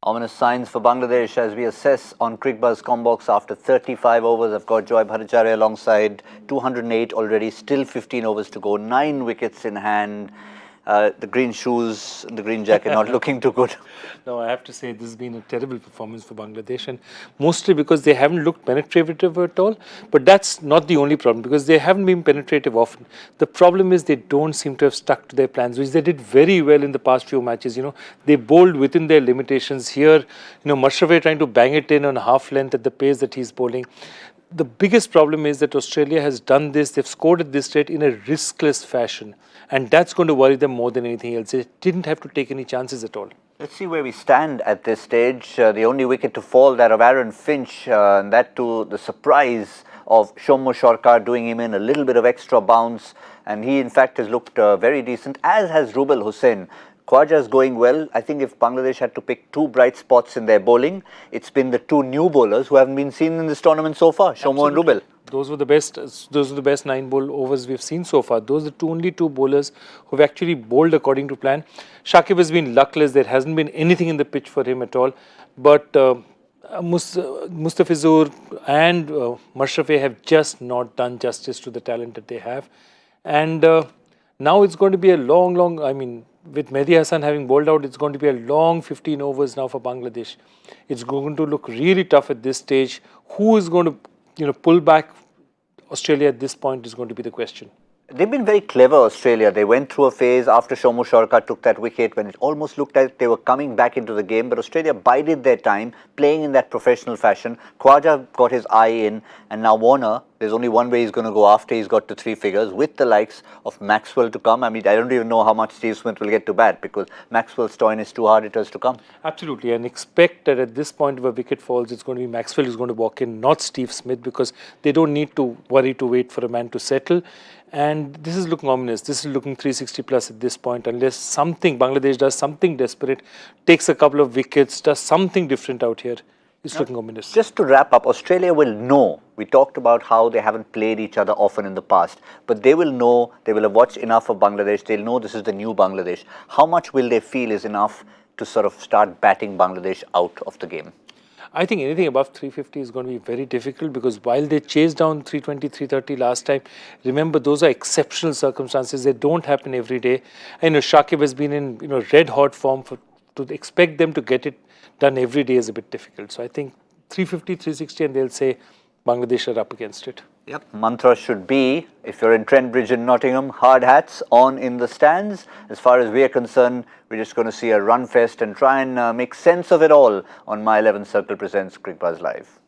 Ominous signs for Bangladesh as we assess on Cricbuzz Comm box after 35 overs. I've got Joy Bhattacharjya alongside, 208 already, still 15 overs to go, 9 wickets in hand. The green shoes, the green jacket not looking too good. No, I have to say this has been a terrible performance for Bangladesh, and mostly because they haven't looked penetrative at all. But that's not the only problem, because they haven't been penetrative often. The problem is they don't seem to have stuck to their plans, which they did very well in the past few matches. They bowled within their limitations. Here, Mushraf trying to bang it in on half length at the pace that he's bowling. The biggest problem is that Australia has done this. They've scored at this rate in a riskless fashion. And that's going to worry them more than anything else. They didn't have to take any chances at all. Let's see where we stand at this stage. The only wicket to fall, that of Aaron Finch, and that to the surprise of Shomo Sharkar, doing him in a little bit of extra bounce. And he, in fact, has looked very decent, as has Rubel Hussain. Khwaja is going well. I think if Bangladesh had to pick two bright spots in their bowling, it's been the two new bowlers who haven't been seen in this tournament so far, Shomo and Rubel. Those were the best 9 bowl overs we've seen so far. Those are the only two bowlers who've actually bowled according to plan. Shakib has been luckless. There hasn't been anything in the pitch for him at all. But Mustafizur and Mushraf have just not done justice to the talent that they have. And now it's going to be a long, with Mehdi Hassan having bowled out, it's going to be a long 15 overs now for Bangladesh. It's going to look really tough at this stage. Who is going to pull back Australia at this point is going to be the question. They've been very clever, Australia. They went through a phase after Shomo Sharkar took that wicket when it almost looked like they were coming back into the game. But Australia bided their time, playing in that professional fashion. Khwaja got his eye in, and now Warner, there's only one way he's going to go after he's got to 3 figures, with the likes of Maxwell to come. I don't even know how much Steve Smith will get to bat, because Maxwell's toin is too hard it is to come. Absolutely, and expect that at this point of a wicket falls, it's going to be Maxwell who's going to walk in, not Steve Smith, because they don't need to worry to wait for a man to settle. And this is looking ominous. This is looking 360 plus at this point, unless Bangladesh does something desperate, takes a couple of wickets, does something different out here. It's looking ominous. Just to wrap up, Australia will know. We talked about how they haven't played each other often in the past, but they will know, they will have watched enough of Bangladesh. They'll know this is the new Bangladesh. How much will they feel is enough to sort of start batting Bangladesh out of the game? I think anything above 350 is going to be very difficult, because while they chased down 320, 330 last time, remember those are exceptional circumstances. They don't happen every day. I know Shakib has been in red hot form. To expect them to get it done every day is a bit difficult. So I think 350, 360, and they'll say Bangladesh are up against it. Yep. Mantra should be, if you're in Trent Bridge in Nottingham, hard hats on in the stands. As far as we're concerned, we're just going to see a run fest and try and make sense of it all on My 11 Circle presents Cricbuzz Live.